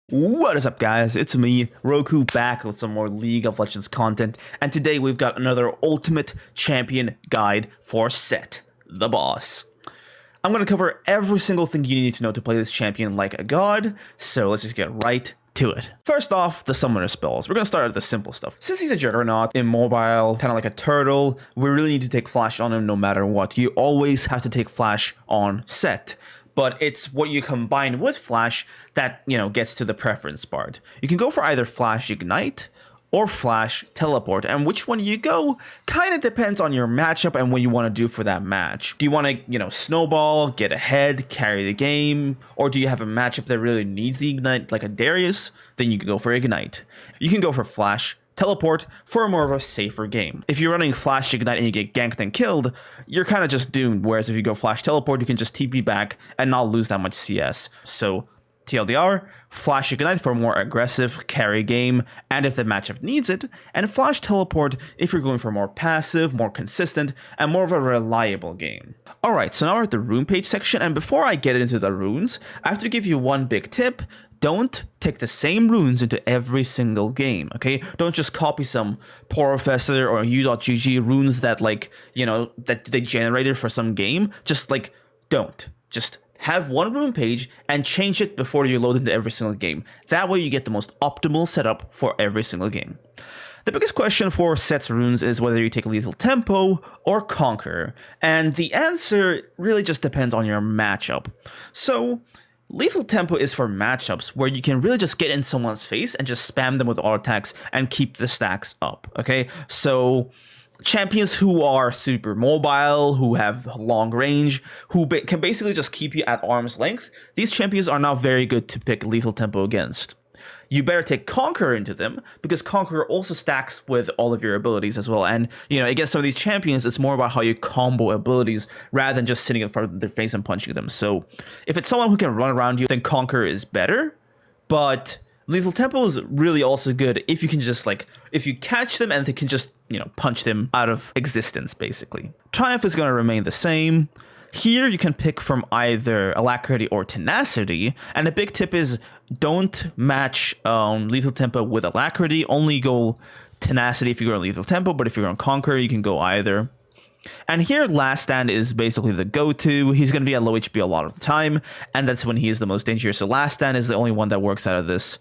What is up, guys? It's me, Rhoku, back with some more League of Legends content, and today we've got another Ultimate Champion guide for Sett, the boss. I'm going to cover every single thing you need to know to play this champion like a god, so let's just get right to it. First off, the summoner spells. We're going to start at the simple stuff. Since he's a juggernaut, immobile, kind of like a turtle, we really need to take flash on him no matter what. You always have to take flash on Sett. But it's what you combine with Flash that, gets to the preference part. You can go for either Flash Ignite or Flash Teleport, and which one you go kind of depends on your matchup and what you want to do for that match. Do you want to, snowball, get ahead, carry the game, or do you have a matchup that really needs the Ignite, like a Darius? Then you can go for Ignite. You can go for Flash Teleport for more of a safer game. If you're running Flash Ignite and you get ganked and killed, you're kind of just doomed, whereas if you go Flash Teleport, you can just TP back and not lose that much CS. So TLDR, Flash Ignite for a more aggressive carry game, and if the matchup needs it, and Flash Teleport if you're going for more passive, more consistent, and more of a reliable game. Alright, so now we're at the rune page section, and before I get into the runes, I have to give you one big tip. Don't take the same runes into every single game, okay? Don't just copy some Professor or U.GG runes that, that they generated for some game. Just, don't. Just have one rune page and change it before you load into every single game. That way you get the most optimal setup for every single game. The biggest question for Sett's runes is whether you take Lethal Tempo or Conquer, and the answer really just depends on your matchup. So Lethal Tempo is for matchups where you can really just get in someone's face and just spam them with auto attacks and keep the stacks up, okay? So champions who are super mobile, who have long range, who can basically just keep you at arm's length, these champions are now very good to pick Lethal Tempo against. You better take Conqueror into them, because Conqueror also stacks with all of your abilities as well. And, against some of these champions, it's more about how you combo abilities rather than just sitting in front of their face and punching them. So if it's someone who can run around you, then Conqueror is better. But Lethal Tempo is really also good if you can just, if you catch them and they can just, punch them out of existence, basically. Triumph is going to remain the same. Here you can pick from either Alacrity or Tenacity, and a big tip is don't match Lethal Tempo with Alacrity, only go Tenacity if you go on Lethal Tempo, but if you're on Conqueror, you can go either. And here Last Stand is basically the go-to. He's going to be at low HP a lot of the time, and that's when he is the most dangerous. So Last Stand is the only one that works out of this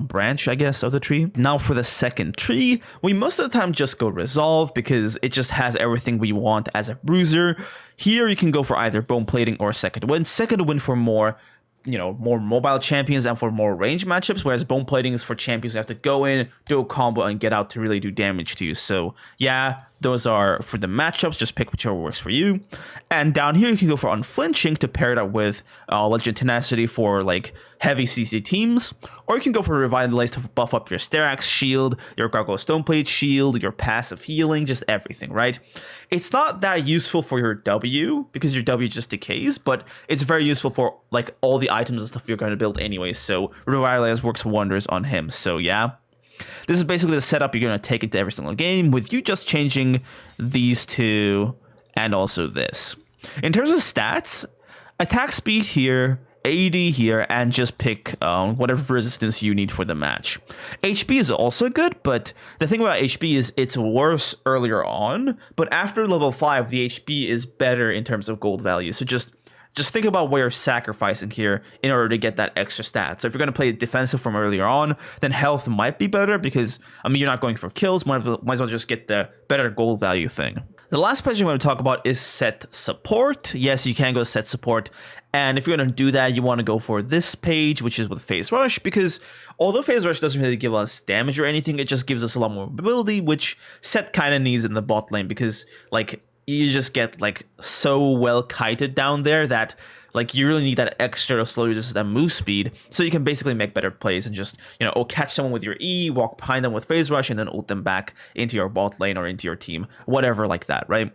branch, I guess, of the tree. Now for the second tree, we most of the time just go Resolve because it just has everything we want as a bruiser. Here you can go for either Bone Plating or Second Wind. Second Wind for more mobile champions and for more range matchups, whereas Bone Plating is for champions who have to go in, do a combo, and get out to really do damage to you. So yeah, those are for the matchups. Just pick whichever works for you. And down here, you can go for Unflinching to pair it up with Legend Tenacity for heavy CC teams, or you can go for Revitalize to buff up your Sterax shield, your Gargoyle Stoneplate shield, your passive healing, just everything, right? It's not that useful for your W because your W just decays, but it's very useful for all the items and stuff you're going to build anyway. So Revitalize works wonders on him. So yeah. This is basically the setup you're going to take into every single game, with you just changing these two and also this. In terms of stats, attack speed here, AD here, and just pick whatever resistance you need for the match. HP is also good, but the thing about HP is it's worse earlier on, but after level 5, the HP is better in terms of gold value. So just think about what you're sacrificing here in order to get that extra stat. So if you're going to play defensive from earlier on, then health might be better because, you're not going for kills. Might as well just get the better gold value thing. The last page I'm going to talk about is Sett Support. Yes, you can go Sett Support. And if you're going to do that, you want to go for this page, which is with Phase Rush, because although Phase Rush doesn't really give us damage or anything, it just gives us a lot more mobility, which Sett kind of needs in the bot lane because, you just get so well kited down there that you really need that extra slow resistance and move speed, so you can basically make better plays and just catch someone with your E, walk behind them with Phase Rush, and then ult them back into your bot lane or into your team, whatever like that, right?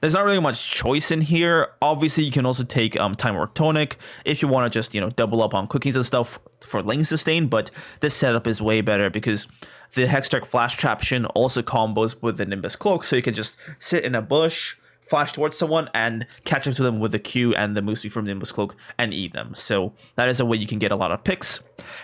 There's not really much choice in here. Obviously, you can also take Time Work Tonic if you want to just double up on cookies and stuff for lane sustain, but this setup is way better because the Hextech Flash Traption also combos with the Nimbus Cloak, so you can just sit in a bush, flash towards someone and catch up to them with the Q and the move speed from Nimbus Cloak and eat them. So that is a way you can get a lot of picks.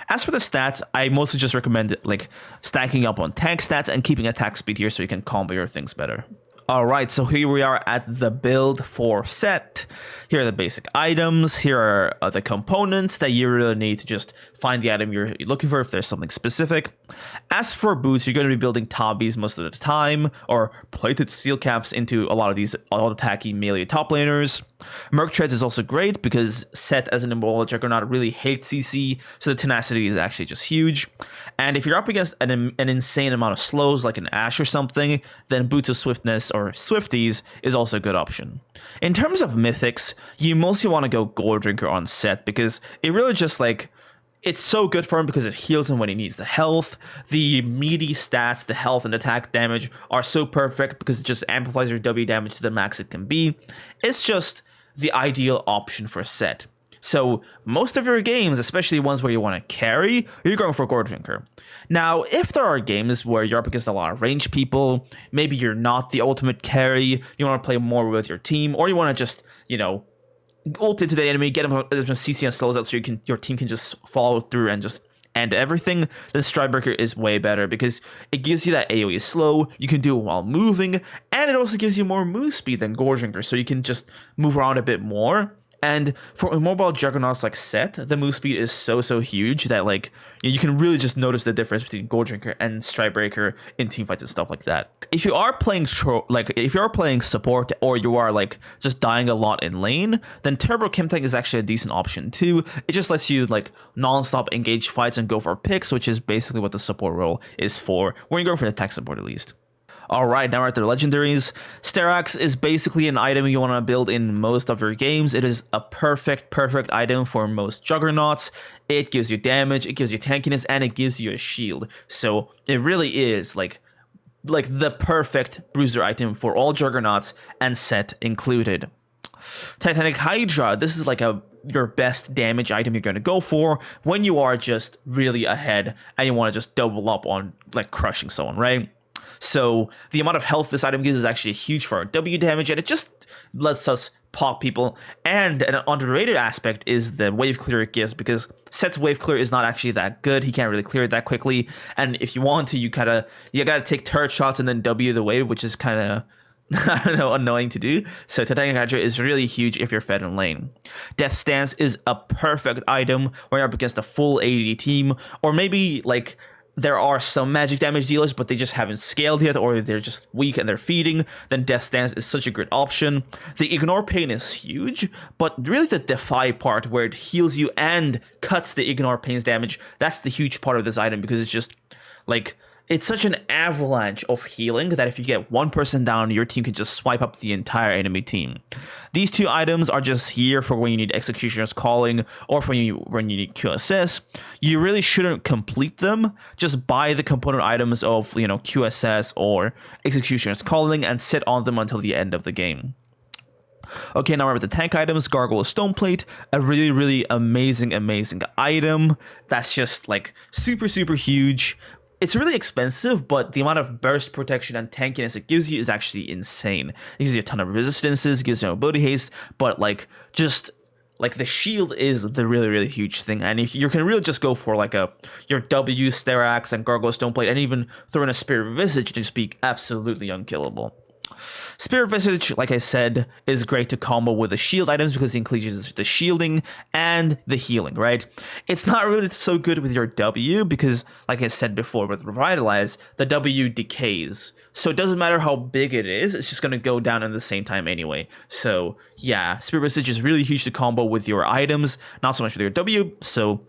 As for the stats, I mostly just recommend like stacking up on tank stats and keeping attack speed here so you can combo your things better. Alright, so here we are at the build for Sett. Here are the basic items. Here are the components that you really need to just find the item you're looking for if there's something specific. As for boots, you're going to be building Tabis most of the time, or plated steel caps into a lot of these auto-attacky melee top laners. Merc Treads is also great because Sett as an immortal juggernaut really hates CC, so the tenacity is actually just huge. And if you're up against an insane amount of slows like an Ashe or something, then Boots of Swiftness or Swifties is also a good option. In terms of Mythics, you mostly want to go Gold Drinker on Sett because it really just like, it's so good for him because it heals him when he needs the health. The meaty stats, the health and attack damage are so perfect because it just amplifies your W damage to the max it can be. It's just the ideal option for Sett. So most of your games, especially ones where you want to carry, you're going for Gold Drinker. Now, if there are games where you're up against a lot of ranged people, maybe you're not the ultimate carry, you want to play more with your team, or you want to just, you know, ult into the enemy, get him as much CC and slows out so your team can just follow through and just end everything, then Strikebreaker is way better because it gives you that AoE slow, you can do it while moving, and it also gives you more move speed than Gold Drinker, so you can just move around a bit more. And for mobile juggernauts like Sett, the move speed is so huge that like you can really just notice the difference between Gold Drinker and Strikebreaker in teamfights and stuff like that. If you are playing support or you are like just dying a lot in lane, then Turbo Chemtank is actually a decent option too. It just lets you like non-stop engage fights and go for picks, which is basically what the support role is for when you're going for the tech support at least. Alright, now we're at the Legendaries. Sterak's is basically an item you want to build in most of your games. It is a perfect item for most juggernauts. It gives you damage, it gives you tankiness, and it gives you a shield. So it really is like the perfect bruiser item for all juggernauts, and Sett included. Titanic Hydra, this is like your best damage item you're going to go for when you are just really ahead and you want to just double up on like crushing someone, right? So the amount of health this item gives is actually huge for our W damage, and it just lets us pop people. And an underrated aspect is the wave clear it gives, because Sett's wave clear is not actually that good. He can't really clear it that quickly, and if you want to, you gotta take turret shots and then W the wave, which is kind of I don't know, annoying to do. So Titanic Hydra is really huge if you're fed in lane. Death Stance is a perfect item when you're up against a full AD team, or maybe like there are some magic damage dealers, but they just haven't scaled yet, or they're just weak and they're feeding, then Death Stance is such a great option. The Ignore Pain is huge, but really the Defy part, where it heals you and cuts the Ignore Pain's damage, that's the huge part of this item, because it's just, like, it's such an avalanche of healing that if you get one person down, your team can just swipe up the entire enemy team. These two items are just here for when you need Executioner's Calling or for when you need QSS. You really shouldn't complete them. Just buy the component items of, QSS or Executioner's Calling and sit on them until the end of the game. Okay, now we're at the tank items. Gargoyle Stoneplate, a really amazing item that's just like super huge. It's really expensive, but the amount of burst protection and tankiness it gives you is actually insane. It gives you a ton of resistances, it gives you mobility haste, but the shield is the really huge thing. And if you can really just go for your W, Sterak's, and Gargoyle Stoneplate, and even throw in a Spirit Visage to just be absolutely unkillable. Spirit Visage, like I said, is great to combo with the shield items because it includes the shielding and the healing, right? It's not really so good with your W because, like I said before, with Revitalize, the W decays. So it doesn't matter how big it is, it's just going to go down at the same time anyway. So yeah, Spirit Visage is really huge to combo with your items, not so much with your W, so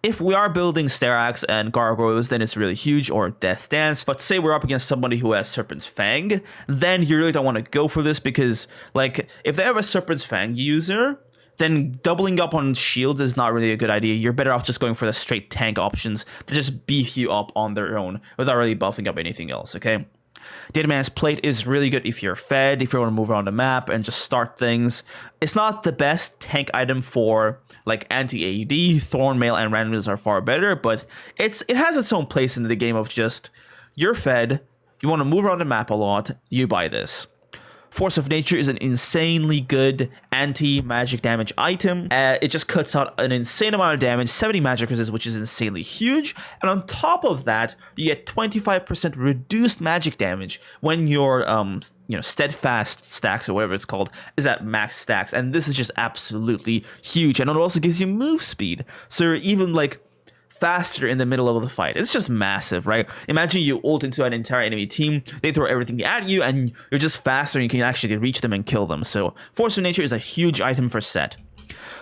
if we are building Sterak's and Gargoyles, then it's really huge, or Death Stance. But say we're up against somebody who has Serpent's Fang, then you really don't want to go for this because, if they have a Serpent's Fang user, then doubling up on shields is not really a good idea. You're better off just going for the straight tank options that just beef you up on their own without really buffing up anything else, okay? Deadman's Plate is really good if you're fed, if you want to move around the map and just start things. It's not the best tank item for anti-AD. Thornmail and Randomness are far better, but it has its own place in the game of just, you're fed, you want to move around the map a lot, you buy this. Force of Nature is an insanely good anti-magic damage item. It just cuts out an insane amount of damage, 70 magic resist, which is insanely huge. And on top of that, you get 25% reduced magic damage when your steadfast stacks, or whatever it's called, is at max stacks. And this is just absolutely huge. And it also gives you move speed, so you're even like faster in the middle of the fight. It's just massive, right? Imagine you ult into an entire enemy team, they throw everything at you, and you're just faster and you can actually reach them and kill them. So Force of Nature is a huge item for Sett.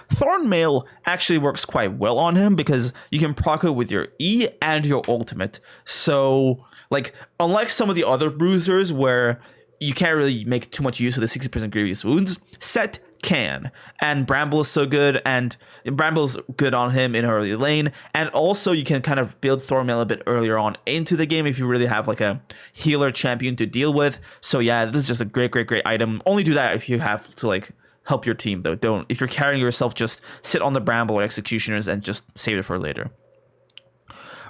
Thorn Mail actually works quite well on him because you can proc it with your E and your ultimate. So like, unlike some of the other bruisers where you can't really make too much use of the 60% grievous wounds, Sett can. And Bramble is so good, and Bramble's good on him in early lane, and also you can kind of build Thornmail a bit earlier on into the game if you really have like a healer champion to deal with. So yeah, this is just a great item. Only do that if you have to like help your team though. Don't, if you're carrying yourself, just sit on the Bramble or Executioners and just save it for later.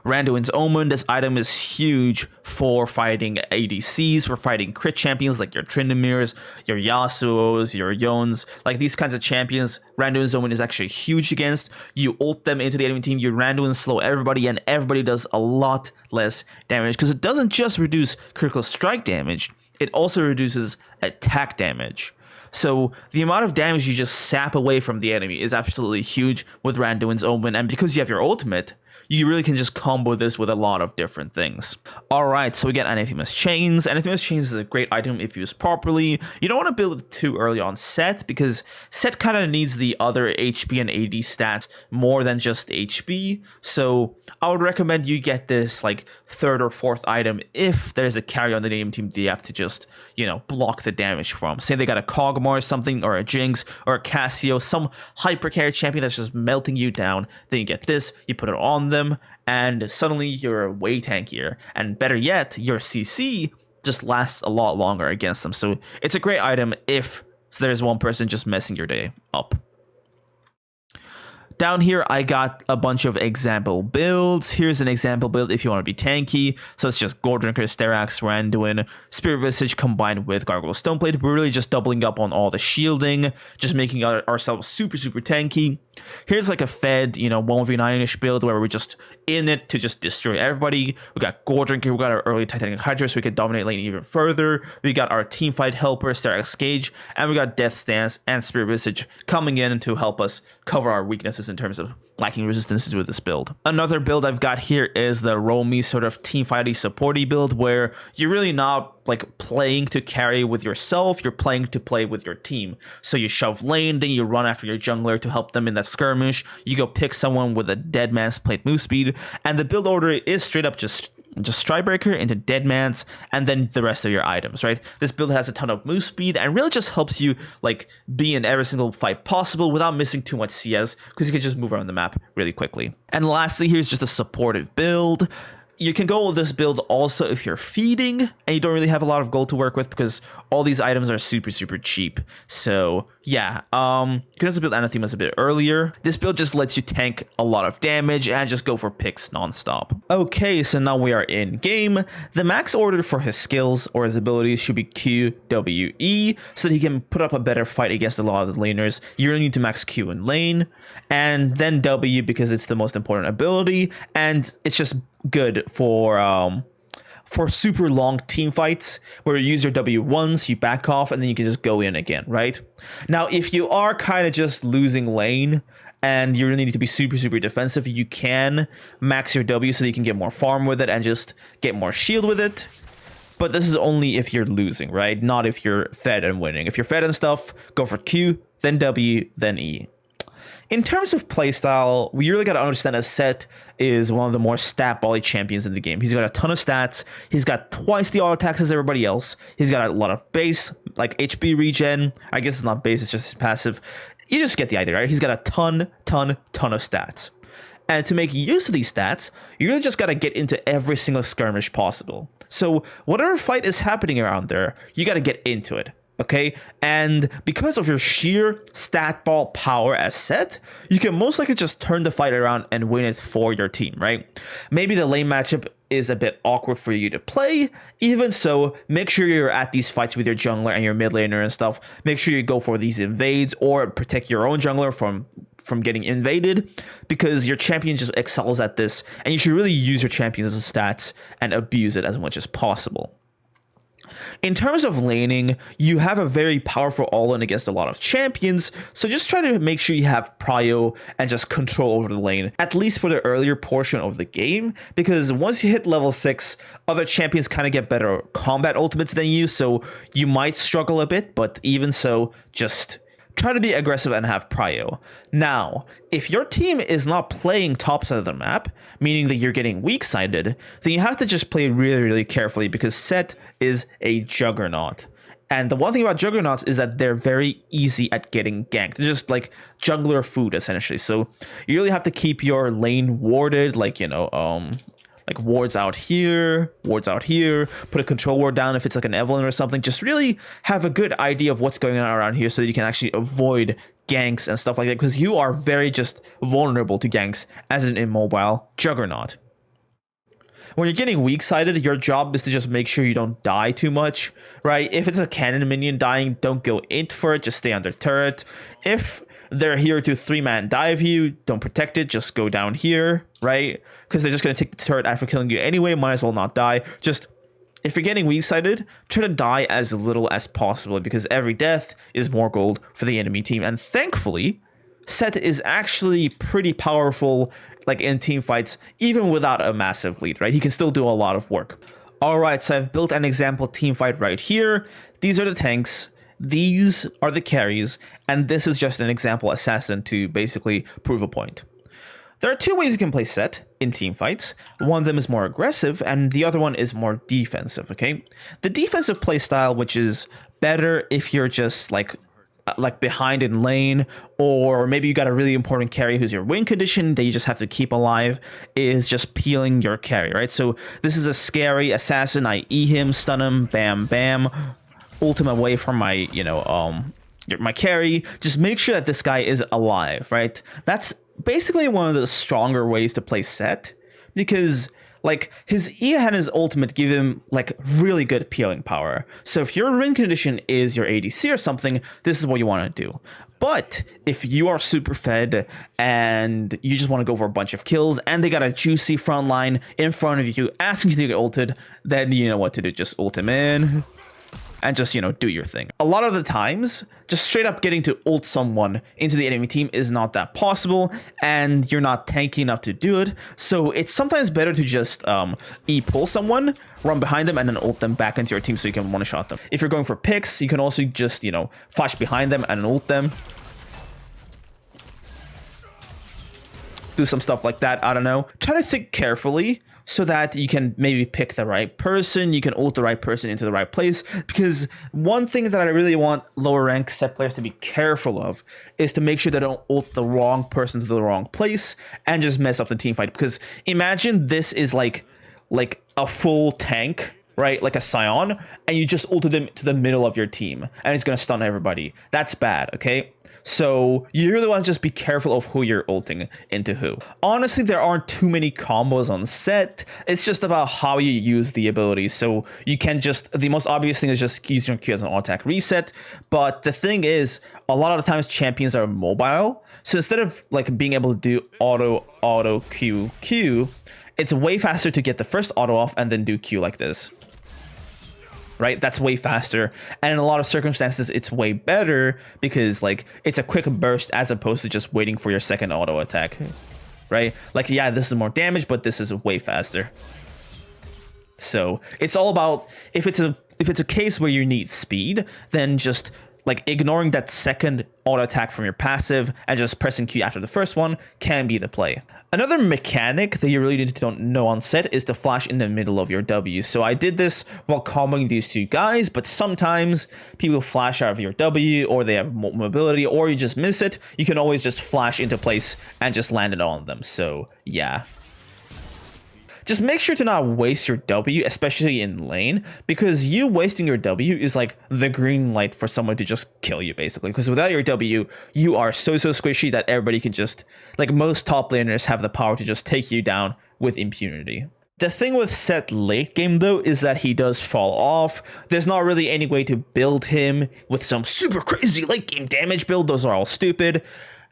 Randuin's Omen, this item is huge for fighting ADCs, for fighting crit champions like your Trindamirs, your Yasuos, your Yons, like these kinds of champions. Randuin's Omen is actually huge against. You ult them into the enemy team, you Randuin slow everybody, and everybody does a lot less damage because it doesn't just reduce critical strike damage, it also reduces attack damage. So the amount of damage you just sap away from the enemy is absolutely huge with Randuin's Omen, and because you have your ultimate, you really can just combo this with a lot of different things. Alright, so we get Anathema's Chains. Anathema's Chains is a great item if used properly. You don't want to build it too early on Sett, because Sett kind of needs the other HP and AD stats more than just HP. So I would recommend you get this like third or fourth item if there's a carry on the enemy team that you have to just, block the damage from. Say they got a Kog'Maw or something, or a Jinx, or a Cassio, some hyper carry champion that's just melting you down. Then you get this, you put it on them, and suddenly you're way tankier, and better yet, your CC just lasts a lot longer against them. So it's a great item if there's one person just messing your day up. Down here, I got a bunch of example builds. Here's an example build if you want to be tanky. So it's just Goredrinker, Sterax, Randuin, Spirit Visage combined with Gargoyle Stoneblade. We're really just doubling up on all the shielding, just making ourselves super tanky. Here's like a fed, 1v9-ish build where we're just in it to just destroy everybody. We got Goredrinker, we got our early Titanic Hydra so we can dominate lane even further. We got our teamfight helper, Sterax Gage, and we got Death Stance and Spirit Visage coming in to help us cover our weaknesses in terms of lacking resistances with this build. Another build I've got here is the roamy sort of teamfighty supporty build where you're really not like playing to carry with yourself, you're playing to play with your team. So you shove lane, then you run after your jungler to help them in that skirmish, you go pick someone with a dead man's plate move speed, and the build order is straight up just Strikebreaker into Deadman's, and then the rest of your items, right? This build has a ton of move speed and really just helps you like be in every single fight possible without missing too much CS, because you can just move around the map really quickly. And lastly, here's just a supportive build. You can go with this build also if you're feeding and you don't really have a lot of gold to work with, because all these items are super cheap. So yeah, you can also build Anathemas a bit earlier. This build just lets you tank a lot of damage and just go for picks non-stop. Okay, so now we are in game. The max order for his skills or his abilities should be Q, W, E, so that he can put up a better fight against a lot of the laners. You really need to max Q in lane, and then W because it's the most important ability, and it's just good for super long team fights where you use your W once, you back off, and then you can just go in again, right? Now, if you are kind of just losing lane and you really need to be super defensive, you can max your W so that you can get more farm with it and just get more shield with it. But this is only if you're losing, right? Not if you're fed and winning. If you're fed and stuff, go for Q, then W, then E. In terms of playstyle, we really got to understand that Sett is one of the more stat-bally champions in the game. He's got a ton of stats. He's got twice the auto attacks as everybody else. He's got a lot of base, like HP regen. I guess it's not base, it's just passive. You just get the idea, right? He's got a ton of stats. And to make use of these stats, you really just got to get into every single skirmish possible. So whatever fight is happening around there, you got to get into it. Okay, and because of your sheer stat ball power as Sett, you can most likely just turn the fight around and win it for your team, right? Maybe the lane matchup is a bit awkward for you to play. Even so, make sure you're at these fights with your jungler and your mid laner and stuff. Make sure you go for these invades or protect your own jungler from getting invaded, because your champion just excels at this, and you should really use your champions as stats and abuse it as much as possible. In terms of laning, you have a very powerful all-in against a lot of champions, so just try to make sure you have prio and just control over the lane, at least for the earlier portion of the game, because once you hit level 6, other champions kind of get better combat ultimates than you, so you might struggle a bit, but even so, just try to be aggressive and have prio. Now, if your team is not playing top side of the map, meaning that you're getting weak-sided, then you have to just play really, really carefully, because Sett is a juggernaut. And the one thing about juggernauts is that they're very easy at getting ganked. They're just like jungler food, essentially. So you really have to keep your lane warded, like, you know, like wards out here, put a control ward down if it's like an Evelyn or something. Just really have a good idea of what's going on around here so that you can actually avoid ganks and stuff like that, because you are very just vulnerable to ganks as an immobile juggernaut. When you're getting weak-sided, your job is to just make sure you don't die too much, right? If it's a cannon minion dying, don't go int for it, just stay under turret. If they're here to 3-man dive you, don't protect it, just go down here, right? Because they're just going to take the turret after killing you anyway, might as well not die. Just, if you're getting weak-sided, try to die as little as possible, because every death is more gold for the enemy team. And thankfully, Sett is actually pretty powerful, like in team fights, even without a massive lead, right? He can still do a lot of work. All right, so I've built an example team fight right here. These are the tanks, these are the carries, and this is just an example assassin to basically prove a point. There are two ways you can play Sett in team fights. One of them is more aggressive, and the other one is more defensive, okay? The defensive play style, which is better if you're just like behind in lane, or maybe you got a really important carry who's your win condition that you just have to keep alive, is just peeling your carry, right? So this is a scary assassin. I E him, stun him, bam, bam, ult him away from my, you know, my carry. Just make sure that this guy is alive, right? That's basically one of the stronger ways to play Sett, because like his E and his ultimate give him like really good peeling power. So if your win condition is your ADC or something, this is what you want to do. But if you are super fed and you just want to go for a bunch of kills and they got a juicy front line in front of you asking you to get ulted, then you know what to do. Just ult him in and just, you know, do your thing. A lot of the times, just straight up getting to ult someone into the enemy team is not that possible, and you're not tanky enough to do it. So it's sometimes better to just E-pull someone, run behind them, and then ult them back into your team so you can one-shot them. If you're going for picks, you can also just, you know, flash behind them and ult them. Do some stuff like that, I don't know. Try to think carefully so that you can maybe pick the right person, you can ult the right person into the right place, because one thing that I really want lower rank Sett players to be careful of is to make sure they don't ult the wrong person to the wrong place and just mess up the team fight. Because imagine this is like a full tank, right? Like a Scion, and you just ulted him to the middle of your team and he's gonna stun everybody. That's bad, okay? So you really want to just be careful of who you're ulting into who. Honestly, there aren't too many combos on Sett. It's just about how you use the ability. So you can just, the most obvious thing is just use your Q as an auto attack reset. But the thing is, a lot of the times champions are mobile. So instead of like being able to do auto Q, it's way faster to get the first auto off and then do Q like this. Right, that's way faster, and in a lot of circumstances it's way better because like it's a quick burst as opposed to just waiting for your second auto attack, right? Like, yeah, this is more damage, but this is way faster. So it's all about, if it's a case where you need speed, then just like ignoring that second auto attack from your passive and just pressing Q after the first one can be the play. Another mechanic that you really need to know on Sett is to flash in the middle of your W. So I did this while comboing these two guys, but sometimes people flash out of your W, or they have mobility, or you just miss it. You can always just flash into place and just land it on them. So yeah. Just make sure to not waste your W, especially in lane, because you wasting your W is like the green light for someone to just kill you, basically. Because without your W, you are so squishy that everybody can just, like most top laners have the power to just take you down with impunity. The thing with Sett late game though is that he does fall off. There's not really any way to build him with some super crazy late game damage build. Those are all stupid.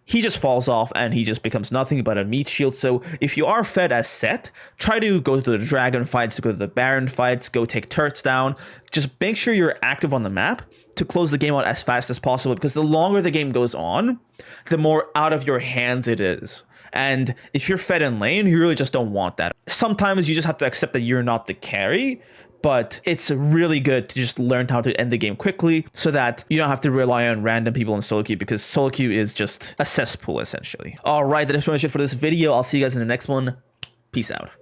He just falls off and he just becomes nothing but a meat shield. So if you are fed as Sett, try to go to the dragon fights, go to the baron fights, go take turrets down. Just make sure you're active on the map to close the game out as fast as possible, because the longer the game goes on, the more out of your hands it is. And if you're fed in lane, you really just don't want that. Sometimes you just have to accept that you're not the carry, but it's really good to just learn how to end the game quickly so that you don't have to rely on random people in solo queue, because solo queue is just a cesspool essentially. All right, that is pretty much it for this video. I'll see you guys in the next one. Peace out.